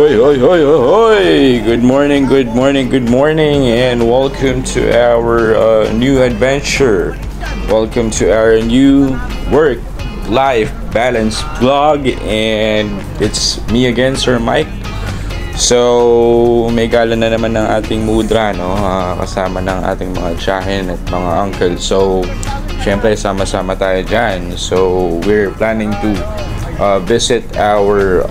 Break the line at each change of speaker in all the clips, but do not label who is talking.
Hoy, hoy, hoy, hoy, hoy! Good morning, good morning, good morning, and welcome to our new adventure. Welcome to our new work-life balance vlog, and it's me again, Sir Mike. So, may gala na naman ng ating mudra, no? Kasama ng ating mga tiyahin at mga uncle. So, syempre, sama-sama tayo dyan. So, we're planning to visit our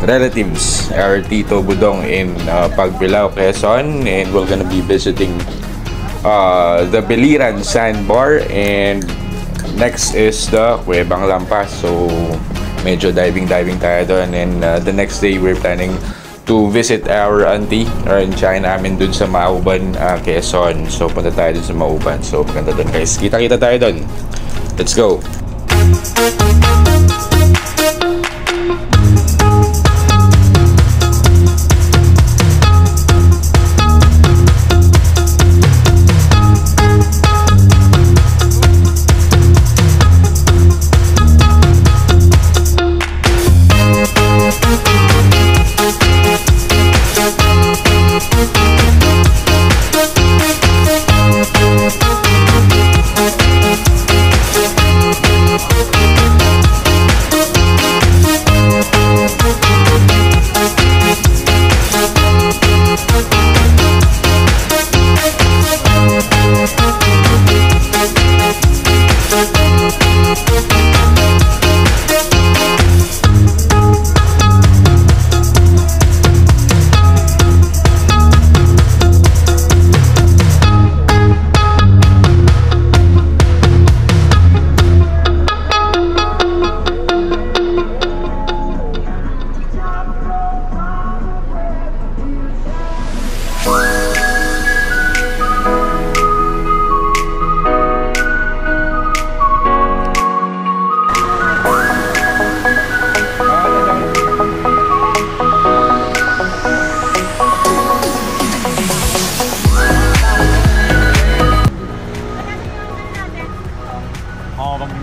relatives, our Tito Budong in Pagbilao, Quezon, and we're gonna be visiting the Biliran Sandbar, and next is the Cuevang Lampas. So medyo diving tayo doon, and the next day we're planning to visit our auntie or in China namin dun sa Mauban, Quezon. So punta tayo dun sa Mauban. So maganda dun, guys. Kita-kita tayo dun. Let's go.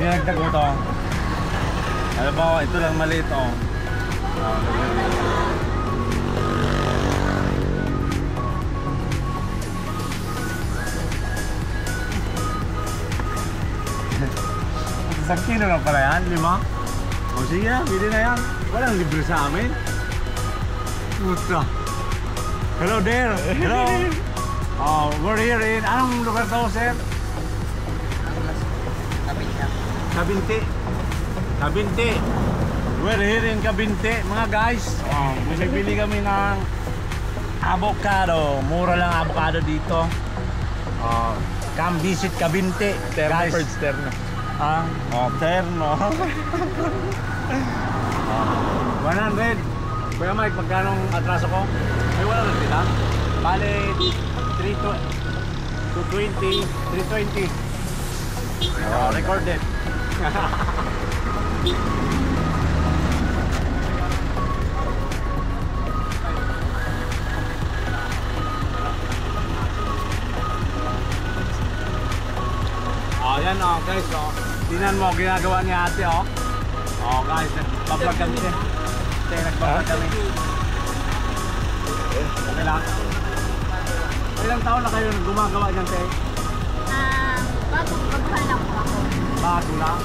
Dinagdag mo to. Alam mo, ito lang maliit oh. Isang kilo lang pala yan, 5? O sige na, pwede na yan. Walang libre sa amin. Puta. Hello there. Hello. We're here in, anong lugar to, sir? Kabinte. We're here in Kabinte, mga guys. Bumibili kami ng avocado. Mura lang avocado dito. Come visit Kabinte, guys. Terno. Terno. 100. Kuya Mike, magkano atraso ko? Ay, wala lang sila. Bale, 220. Recorded. Yan guys, tingnan mo ginagawa ni ate guys, nagbablog kami okay lang. Ilang taon na kayo gumagawa dyan, te?
Baguhan lang po ako.
Bago lang,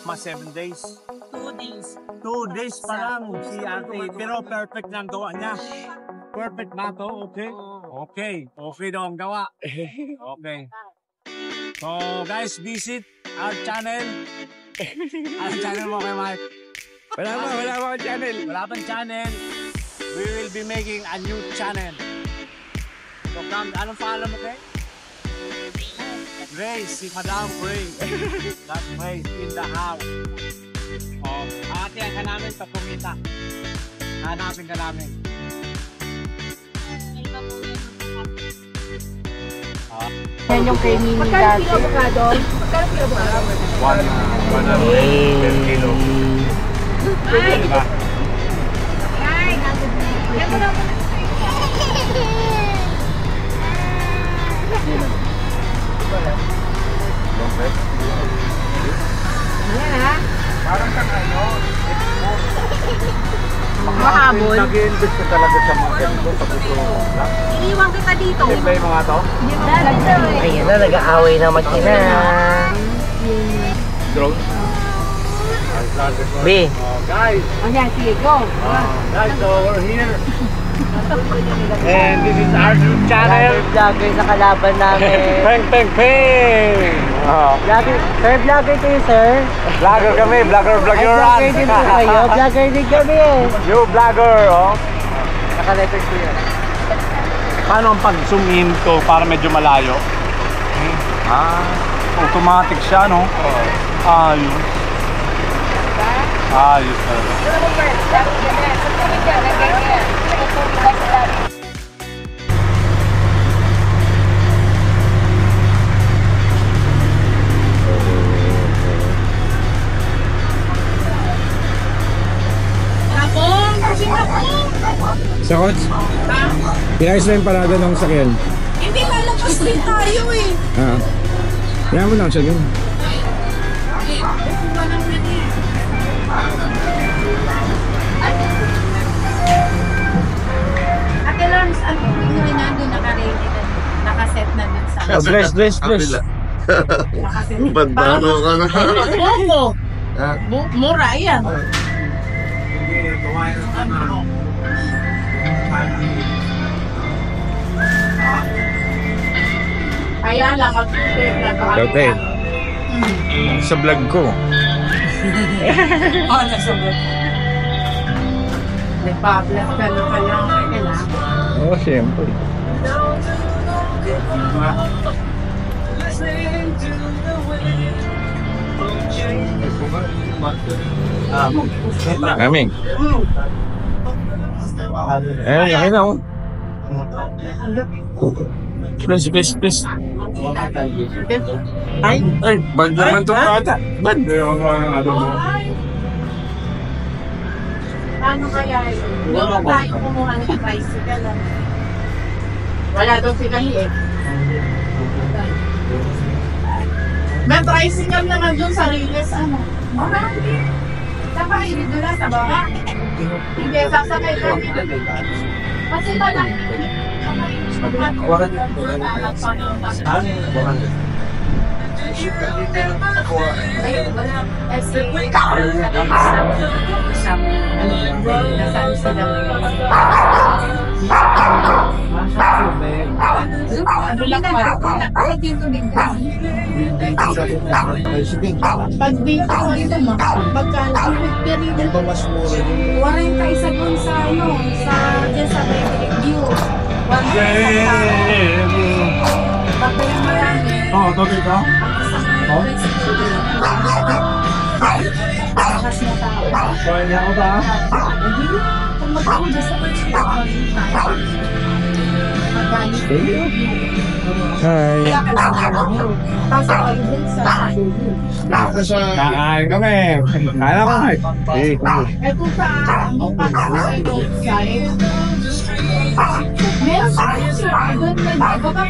mga 7 days.
2 days.
2 days pa lang si ate, pero perfect na ang gawa niya. Perfect na to, okay? Okay daw ang gawa. Okay. So guys, visit our channel. Anong channel mo kay Mike? Wala mo channel. Wala pang channel. We will be making a new channel. So anong pangalan mo kay? Grace, si Madam Grace. That's Grace in the house. Ate, ang ka namin sa Pumita. Hanapin ka namin.
Yan yung kay Mimi dati. Magkano kilo avocado?
100 per kilo. Diba?
Ay, Yan ha?
Parang kang ano,
Mahaba. habol.
Nag-invest ka talaga sa mga ganito pag ito.
Iniwan kita dito.
Play mga to?
Ayan na, nag-aaway na makina.
Drone?
B.
Guys!
Ayan, sige, go.
Guys, so we're here. And this is our new channel.
Vlogger sa kalaban namin.
Peng, peng, peng!
Vlogger, sir, vlogger kayo, sir.
Vlogger kami, vlogger
Ay, vlogger din po kayo. Vlogger din kami eh.
You vlogger, oh.
Naka-letters ko yan.
Paano ang pag-zoom in to para medyo malayo? Automatic siya, no? Ayos. Ayos talaga.
Sakot? Pinayos na yung parada ng sakyan.
Hindi, lalabas din tayo eh.
Kaya mo lang siya yun.
Ate Lawrence, ano yung nandun naka-ready na? Nakaset na dun sa...
Bless.
Nakaset.
Bandaro ka na.
Mura, yan. Kaya lang,
Dati. Sa vlog ko.
nasa vlog. Nagpa-vlog ka na kailangan.
Oo, siyempre. Aming. Laki na oh. Please. Ay, bag naman itong bata. Bag.
Paano kaya yun? Doon tayo kumuha ng tricycle. Wala doon si Kahi eh. May tricycle naman doon sa Riles, ano? Marami. Saka hindi doon lang sa baba. Hindi, sasakay kami. Kasi pala, pag dito ko ito mo, pagka waray tayo sa dun sa ano, dyan sa Beverly View. Pagkaya marami.
Oo, topic ka?
Bakas na tao.
Kaya niya ako ba?
Hindi na. Kung mag-ako dyan sa pwede tayo.
Hi.
Pasok kayo dun sa
Kakain kami. Kaya na kahit.
eh kung saan ang pagkakain side meron tayo sir doon na baka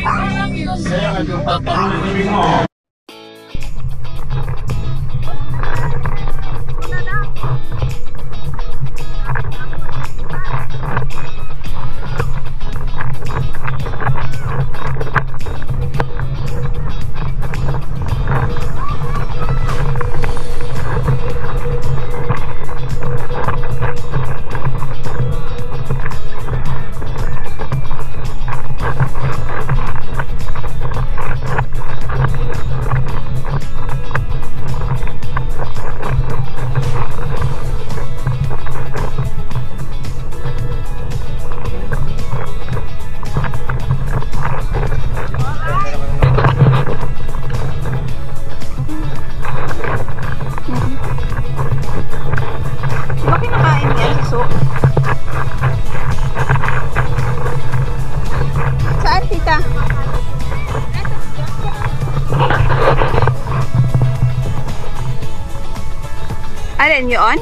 Alin yun?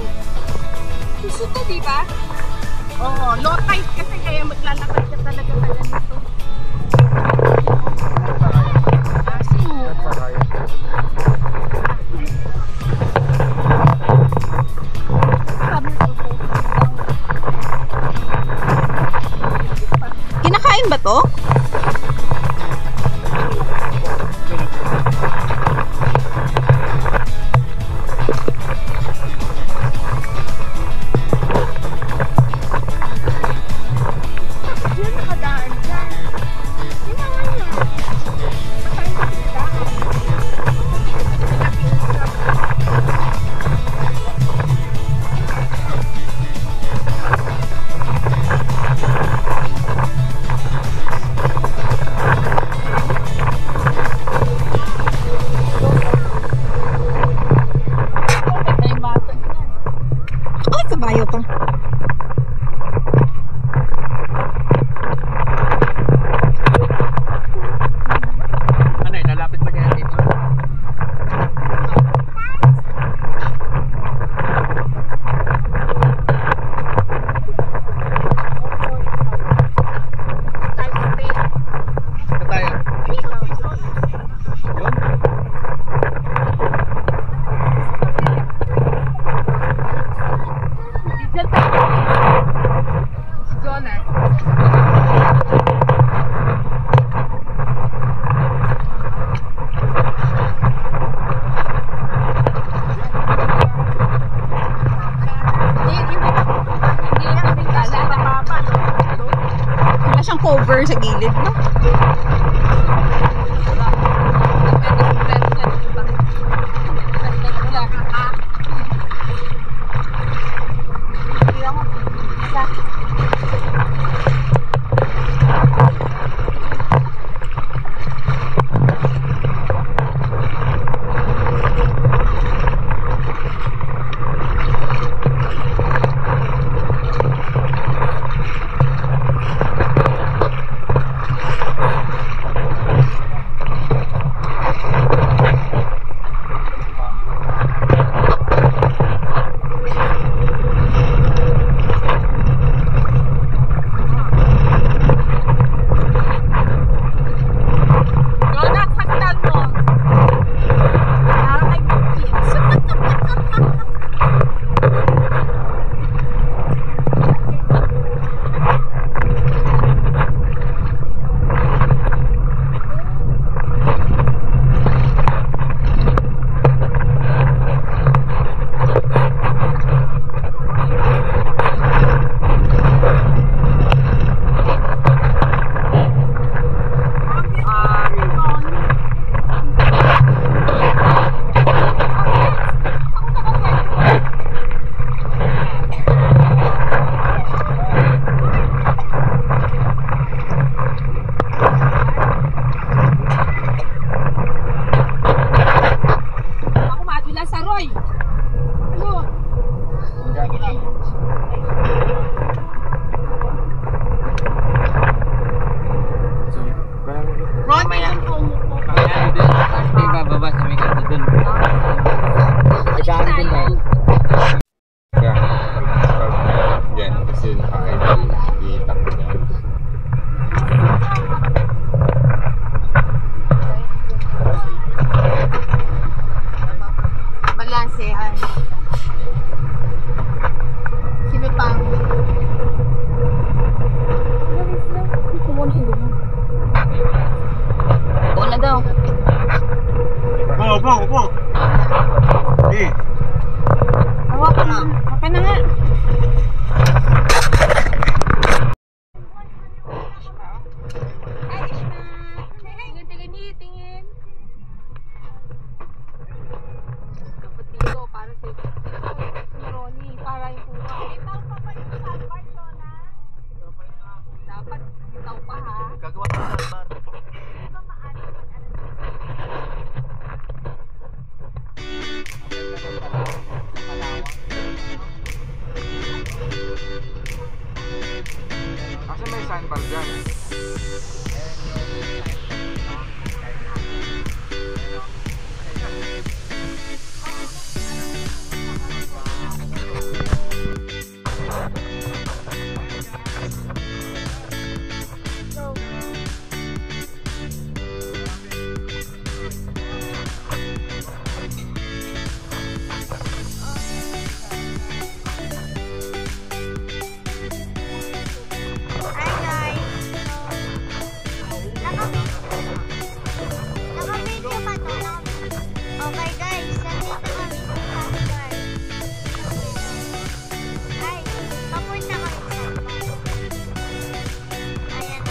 gusto to, di ba? Oo, low tide kasi kaya maglalakad ka talaga sa ganito.
Or sa gilid, no?
Balansehan. Sino pang?
Oo na daw.
Upo. Eh.
Hawak ka na. Okay na nga. Tingin. Dapat dito para sa Ronnie, para yung kuha. Itaw pa ba yung salbar, Donna? Dapat itaw pa ha.
Gagawa ng salbar.
Kasi may sandbar dyan.
Okay guys, nandito kami sa Sandbar. Ay, papunta kami sa Sandbar. Ayan.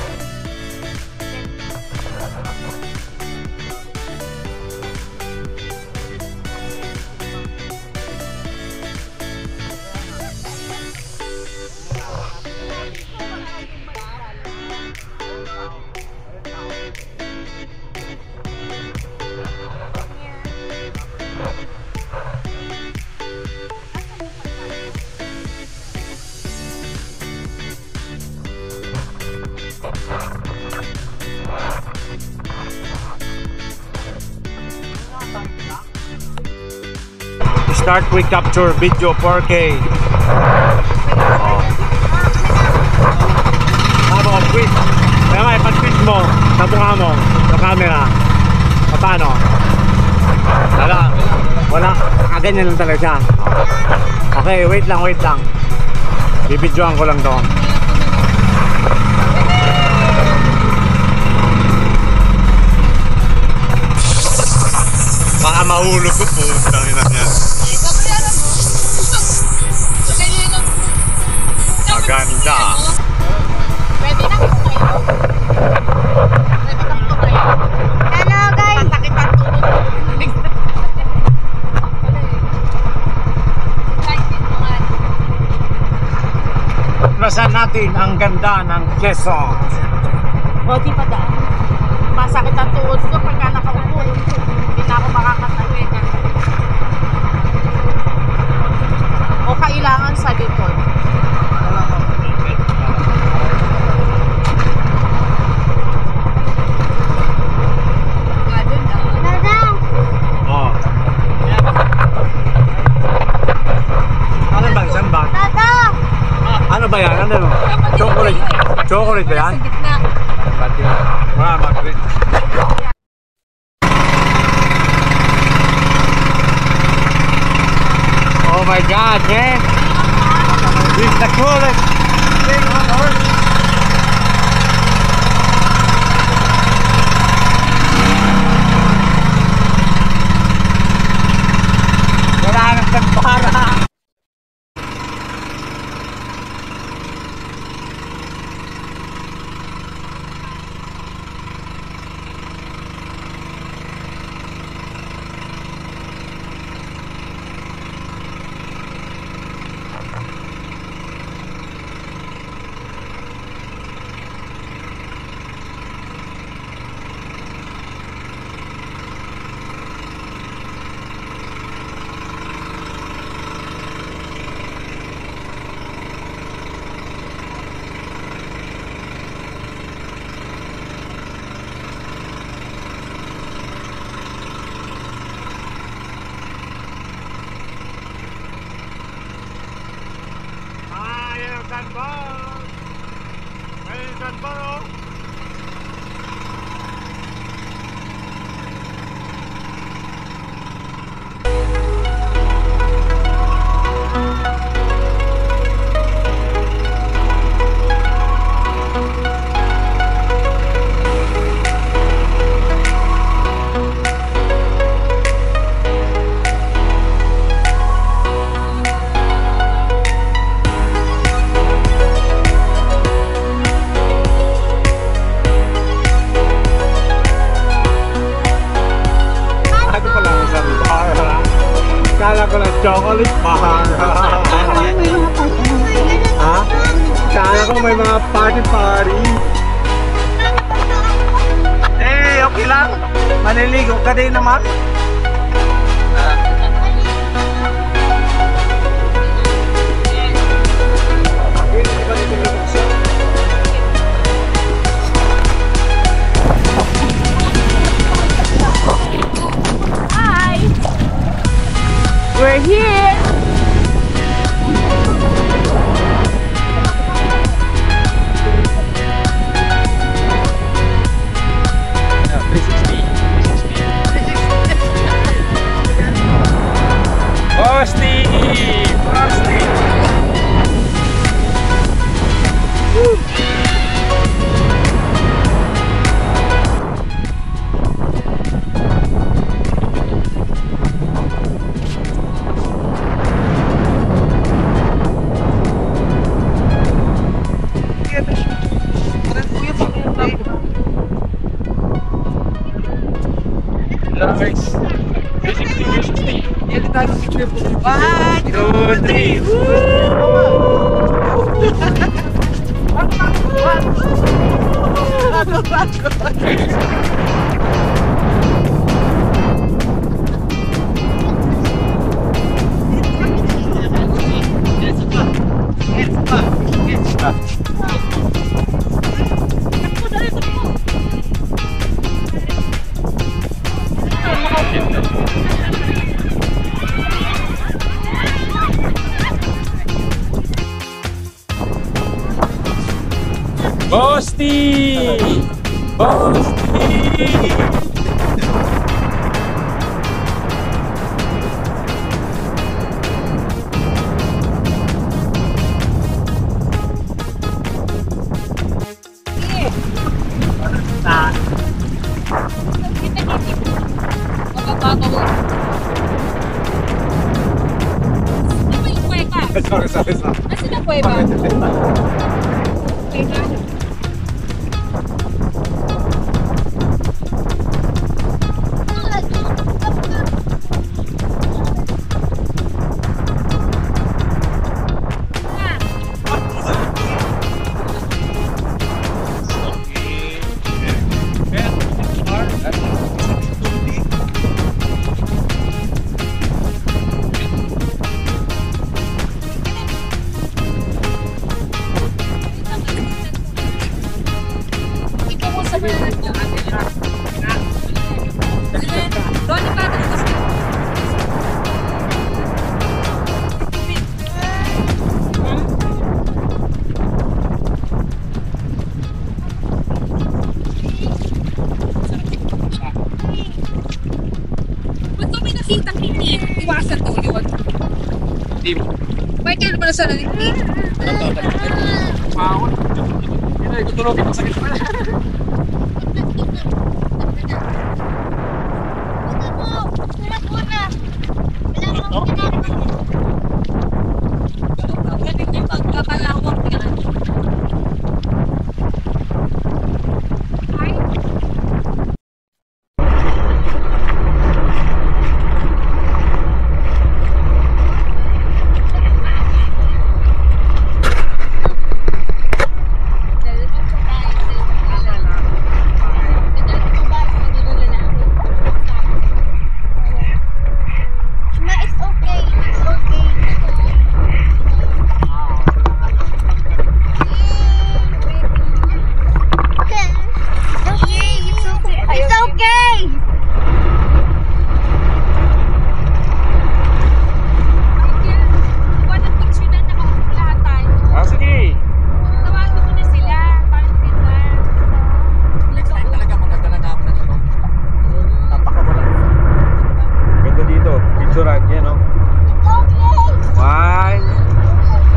Start quick capture video 4K. Habang quick. Kaya nga, pag-quick mo, sa mukha mo, sa camera. Paano? Wala. Ganyan lang talaga siya. Okay, wait lang. Bibidyoan ko lang to. Baka mahulog ko po. Tangina niya. Maganda.
Pwede na kayo.
Hello guys!
Basan natin ang ganda ng Quezon.
O, di pa daan. Masakit ang tuhod ko pagka nakaupo. Hindi na ako makakatawi. O kailangan sa likod.
Dada!
Oh. Ano ba? Isang bag?
Dada!
Ano ba yan? Ano? Chocolate. Chocolate ba yan?
Sa gitna.
Wala, makrit. Oh my God, man! This is the coolest thing on earth. Wala nang tagpara. Sandbar! Ayun, sandbar oh! Kala ko lang chocolate bar. Ha? Kala ko may mga party. Eh, okay lang. Maliligo ka din naman.
We're here!
Frosty! Frosty! Nice. 360. 1, 2, 3. Bosti! Bosti!
Sorry.
Nasaan ang kuweba? masakit eh. Iwasan daw yun.
Hindi mo.
May kailan mo na sa nalikik?
Pahon. Hindi na, tutulogin. Masakit pa.
Ganun yung pagkakalawak yan. Ay,
Ma, it's okay. It's okay. Okay, it's okay. It's okay.
buwan ng picture na nakaupo lahat tayo.
Sige.
Tawagin mo na sila para maganda.
Next time talaga magdadala na ako ng ito. Napakawala. Ganda dito. Picturean yan, no?
Okay.
1,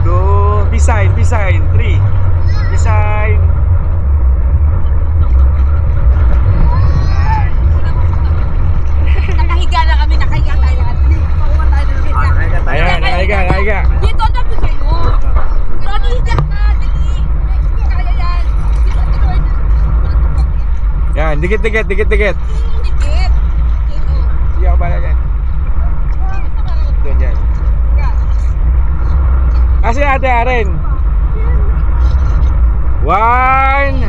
2, peace sign, 3. Peace sign.
Nakahiga na kami, nakahiga tayo lahat. Pauwan tayo ng higa.
Nakahiga.
Dito na po kayo. Pero higa ka, dali. Kaya yan.
Yan, dikit.
Dikit.
Sige ako pala dyan. Doon dyan. Kasi ate Aren. 1,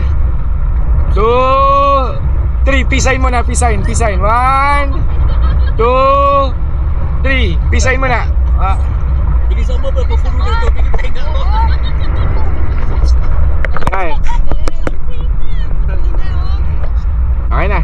2, 3. Peace sign muna, peace sign. 1, 2, 3. Peace sign muna. Bilisan mo ba? Pupuno na ito. Bilisan mo. Yan. Okay na.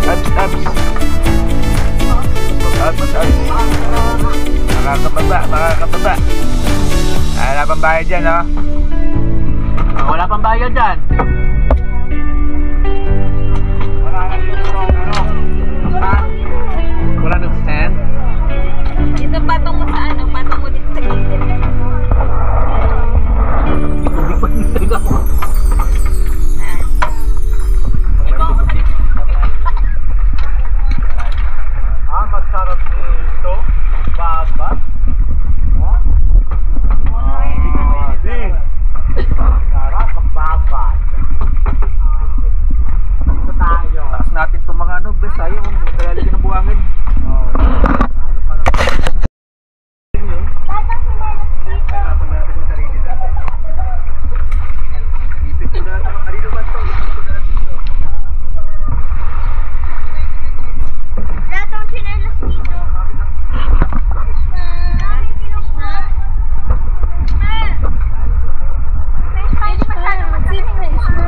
Abs, abs. Abs, abs. Makakababa. Wala pang bayad dyan, no?
Wala pang bayad dyan.
Wala nang stand.
Ito patong mo sa ano, patong mo dito sa gilid.
Masarap dito. Baba.
Sarap ang baba. Dito tayo.
Taas natin itong mga ano, bes. Sayang, kaya lagi ng buhangin.
Lahat ang sinelas dito. Pwede masyado mag-swimming na isla.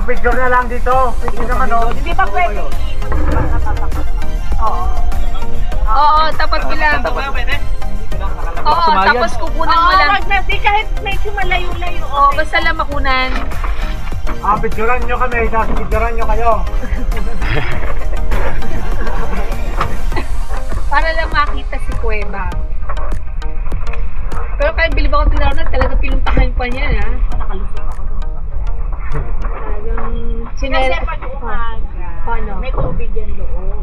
picture na lang dito. Picture naman o.
Hindi pa pwede. Oo.
Oo, tapat ko lang. Oo, tapos kukunan mo lang.
Wag na, di kahit medyo malayo-layo.
Oo, basta lang makunan.
Picturean nyo kami, tapos picturean nyo kayo.
Para lang makita si Kuweba. Pero kaya bilib ako tinaro na talaga pinuntahan pa niya, ha?
Nakalusot ako doon.
Talagang sinel...
Kasi pag umaga,
Paano?
may tubig yan loob.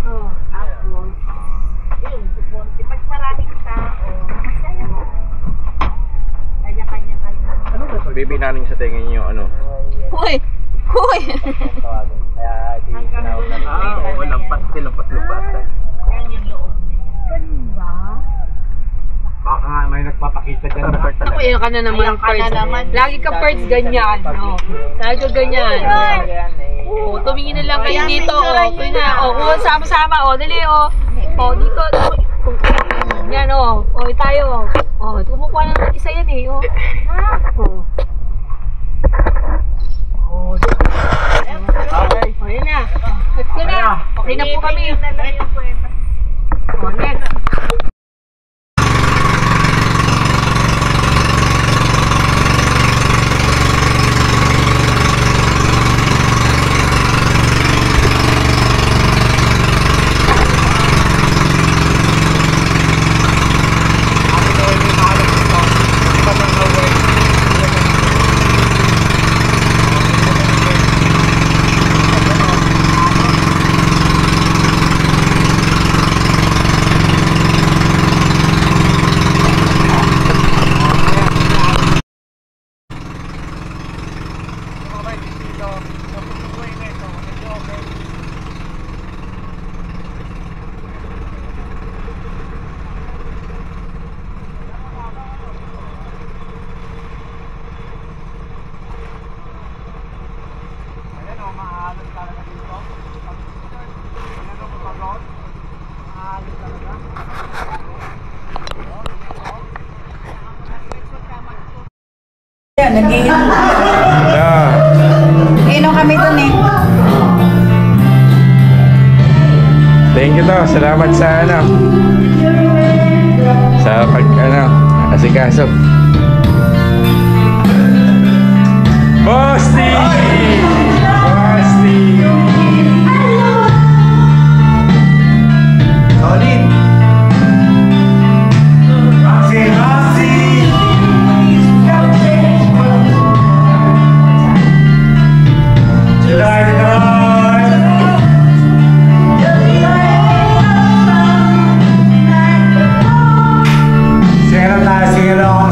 Oo.
Tapos, yun, pupunti. Pag maraming tao, masaya mo. Kanya-kanya kayo.
Ano ba pagbibi namin sa tingin niyo ano?
Hoy! Hoy!
Hanggang doon na
Oo, lampas.
yan yung loob na yan.
Ganun ba?
Baka nga may nagpapakita dyan.
Ako, yan ka na naman
Ayan ka na
parts.
naman.
Lagi ka parts ganyan. No? Lagi ka ganyan. O, tumingin na lang kayo
Ayan,
dito. O,
picturean
ito
nyo
na.
na.
O, sama-sama. O, dali. O, dito. Yan, o. O, tayo. O, kumukuha na ng isa yan eh. O. O, yun na. Let's go na. Okay na po kami. O, next.
Inom kami dun eh.
Thank you to. Salamat sa sa asikaso. Bosti! Bosti!
Solid!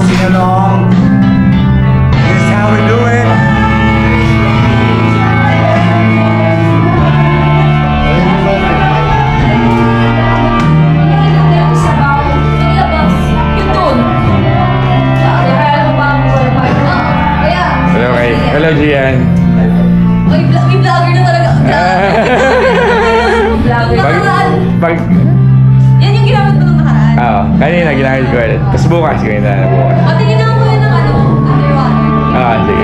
Sing along. This is how we do it.
Hello, Gian.
May vlogger na talaga.
Pag
Yan yung ginamit mo nung nakaraan.
Oo, kanina ginamit ko ulit. Tapos bukas, ganyan na bukas.
O, tingin na ako yun ng underwater.
Sige.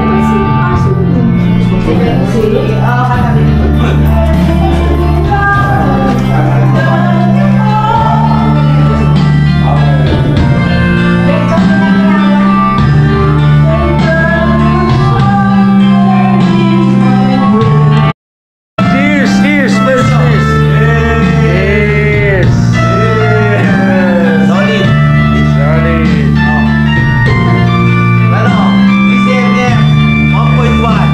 Cheers, please, cheers. Cheers.
Solid.
Solid.
Ano? DCMM 1.1.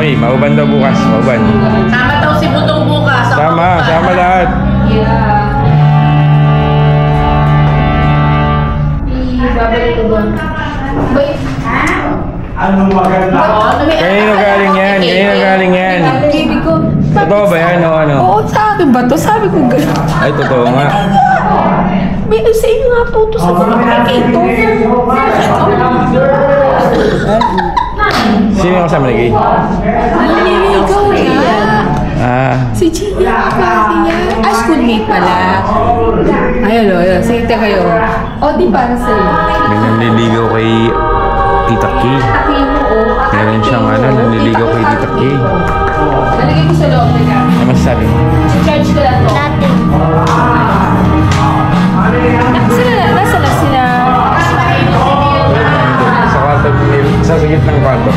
Oy, mauban daw bukas. Mauban.
Sama daw si Butong bukas.
Sama lahat.
Yeah. Babalik ko doon. Wait.
Anong maganda?
Kanino galing yan?
Baby ko.
Totoo ba yan o ano?
Oo, sa akin ba to? Sabi ko gano'n.
Ay, totoo nga.
May sa inyo nga po to sa mga ito.
Sino yung kasama ni Gay?
Ikaw nga. Si Gia, klase niya. Schoolmate pala. Ayun. Sige kayo. O, di para sa'yo.
May nanliligaw kay Tita Kay.
Tapiin mo, o.
Meron siyang nanliligaw kay Tita Kay.
Nalagay ko sa loob na ka.
Ano masasabi mo?
Charge ko lang to.
Nothing.
Nasa na sila.
Sa kwarto, sa sigit ng kwarto.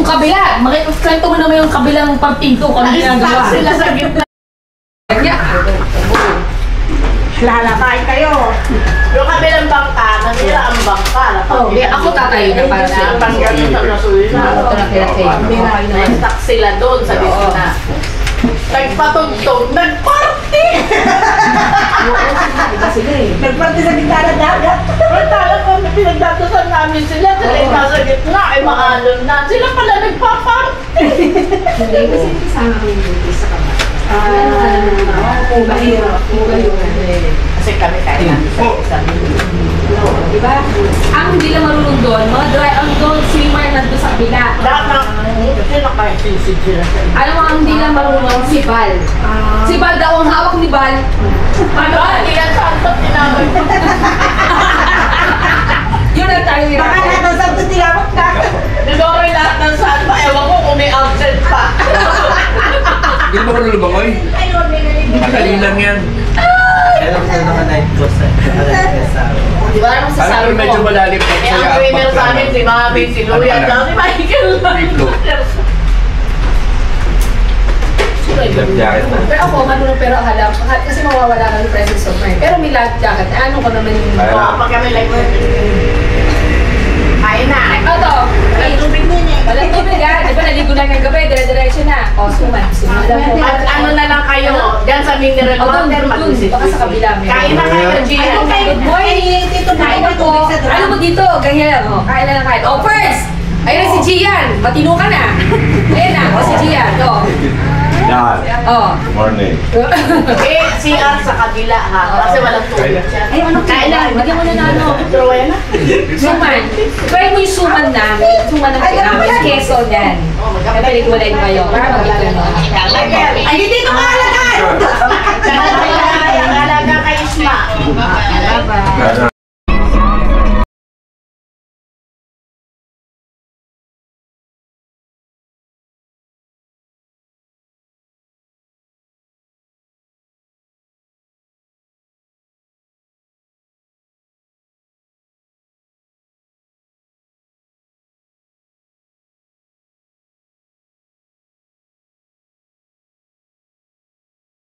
Yung kabila, kwento mo naman yung kabilang pampinto kung ano ginagawa.
Sila sa gitna.
Kanya.
Lalakay kayo. Yung kabilang bangka, nasira ang bangka.
Hindi, ako tatayo na para sa
Panggal sa nasula.
Ito na kaya
Na-stuck sila doon sa gitna. Nagpatugtog, nagparty! Nagparty sa gitna na dagat. Pero talagang pinagdatusan namin sila. Sila yung nasa gitna, ay maalon na. Sila pala nagpa-party.
Hindi, kasi kasama kami yung sa kamay.
Kasi kami kaya namin sa
Diba? Ang hindi lang marunong doon, mga dry, ang doon swimmer nandun sa kabila.
lahat ng sila kaya sisid sila sa inyo.
Alam mo, ang hindi lang marunong si Val. Si Val daw ang hawak ni Val.
Paano ba? Hindi yan santot, tinawag ko.
Yun ang tayo nila.
Baka lahat ng santot tinawag ka. Nagawin lahat ng santot, ewan ko kung may absent pa.
Hindi ba ka lubangoy? Madali lang yan.
Pero kung naman night course
Di ba naman
Alam
sasabi
ko medyo
mo?
malalim pa
Eh, ang trainer sa amin, si Mami, si Luya, at si Michael.
Life jacket na.
Pero ako, marunong pero akala, kasi mawawala ka yung presence of mind. Pero may life jacket, ano ko naman yung...
Oo, pag kami like, kain na.
Ito,
Walang tubig nun eh.
walang tubig ha. Di ba naligo na ng gabi, dire-diretso na. O, suman.
At ano na lang kayo, dyan sa mineral water, mag-visit.
Baka sa kabila may...
Kain na kayo, Gian.
Good morning! Kain na po. Ano mo dito? Ganyan. O, kain na lang kain. O, first! Ayun na si Gian. Matino ka na. Ayan na. O, si Gian. O.
Yan.
O.
Good morning.
Eh, CR sa kabila ha, kasi walang tubig siya.
Ay, ano kain na? Bigyan mo na na ano.
Rowena?
Suman. Try mo yung suman namin. Suman ng namin. Keso yan.
Oh,
Kaya pelikulain kayo. Para mag-ito mo.
Ay, dito ka alagay!